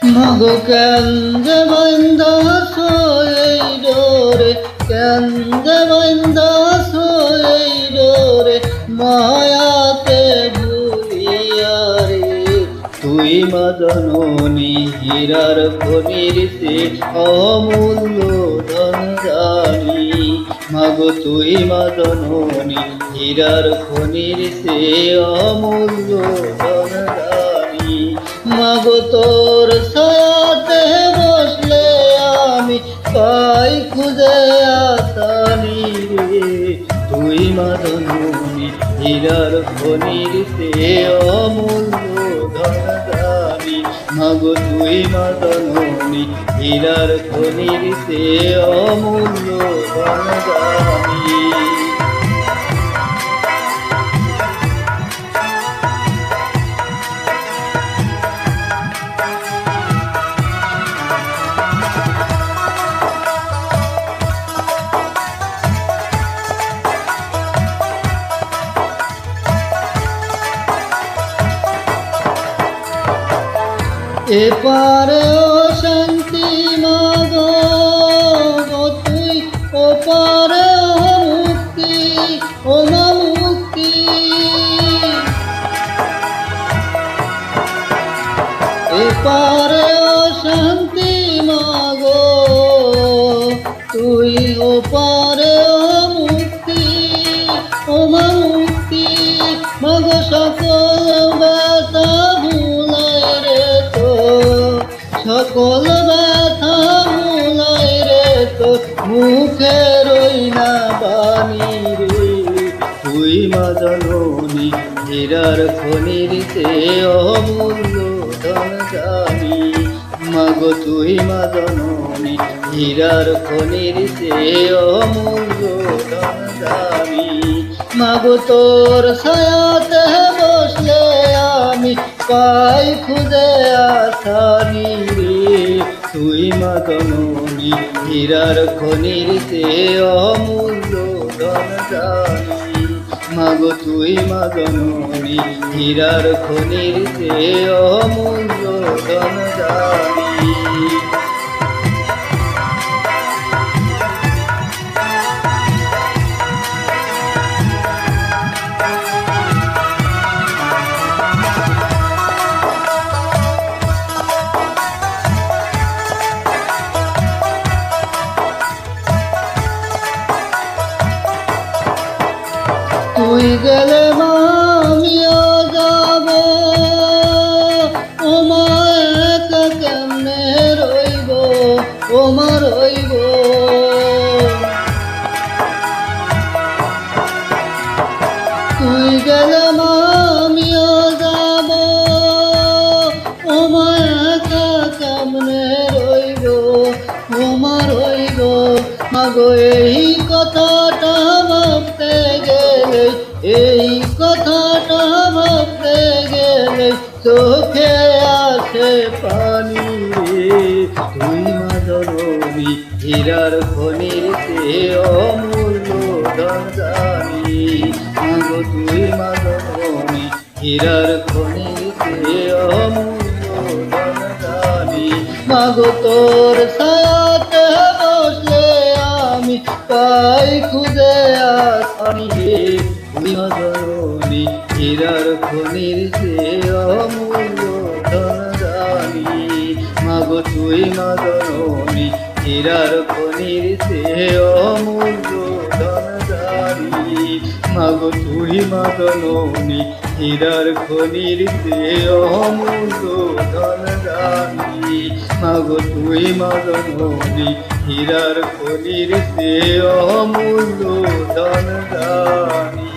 মাগো কেন্দে বাইন্দা এই ডোরে, কেন্দে বাইন্দা এই ডোরে, মায়াতে ভুলিয়া রে। তুই মা জননী হীরার খনির সে অমূল্য ধন জানি। মাগো তুই মা জননী হীরার খনির সে অমূল্য ধন জানি। মাগো তোর ছায়াতে বসলে আমি পাই খুঁজে আসানি রে। তুই মা জননী হীরার খনির সে অমূল্য ধন জানি। মাগো তুই মা জননী হীরার খনির সে অমূল্য ধন জানি। এপারে শান্তি মাগো তুই, ওপারে মুক্তি ও মা মুক্তি। এপারে শান্তি মাগো তুই, ওপারে মুক্তি ও মা মুক্তি। মাগো সকল ব্যথা ভুলাই রে তো, সকল ব্যথা ভুলাই রে তো, মুখে রই না বাণী রে। তুই মা জননী হীরার খনির সে অমূল্য ধন জানি। মাগো তুই মা জননী হীরার খনির সে অমূল্য ধন জানি। মাগো তোর ছায়াতে বসলে আমি পাই খুঁজে আসানি রে। তুই মা জননী হীরার খনির সে অমূল্য ধন জানি। মাগো তুই মা জননী হীরার খনির সে অমূল্য ধন জানি। তুই গেলে মা আমিও যাব, ও মা একা কেমনে রইব, ও মা রইব। তুই গেলে মা আমিও যাব, ও মা একা কেমনে রইব, ও মা রইব। মাগো এই কথাটা ভাবতে গেলে, এই কথাটা ভাবতে গেলে চোখে আসে পানি রে। তুই মা জননী হীরার খনির সে অমূল্য ধন জানি। মাগো তুই মা জননী হীরার খনির সে অমূল্য ধন জানি। মাগো তোর ছায়াতে বসলে আমি পাই খুঁজে আসানি রে। তুই মা জননী হীরার খনির সে অমূল্য ধন জানি। মাগো তুই মা জননী হীরার খনির সে অমূল্য ধন জানি। মাগো তুই মা জননী হীরার খনির সে অমূল্য ধন জানি। মাগো তুই মা জননী হীরার খনির সে অমূল্য ধন জানি।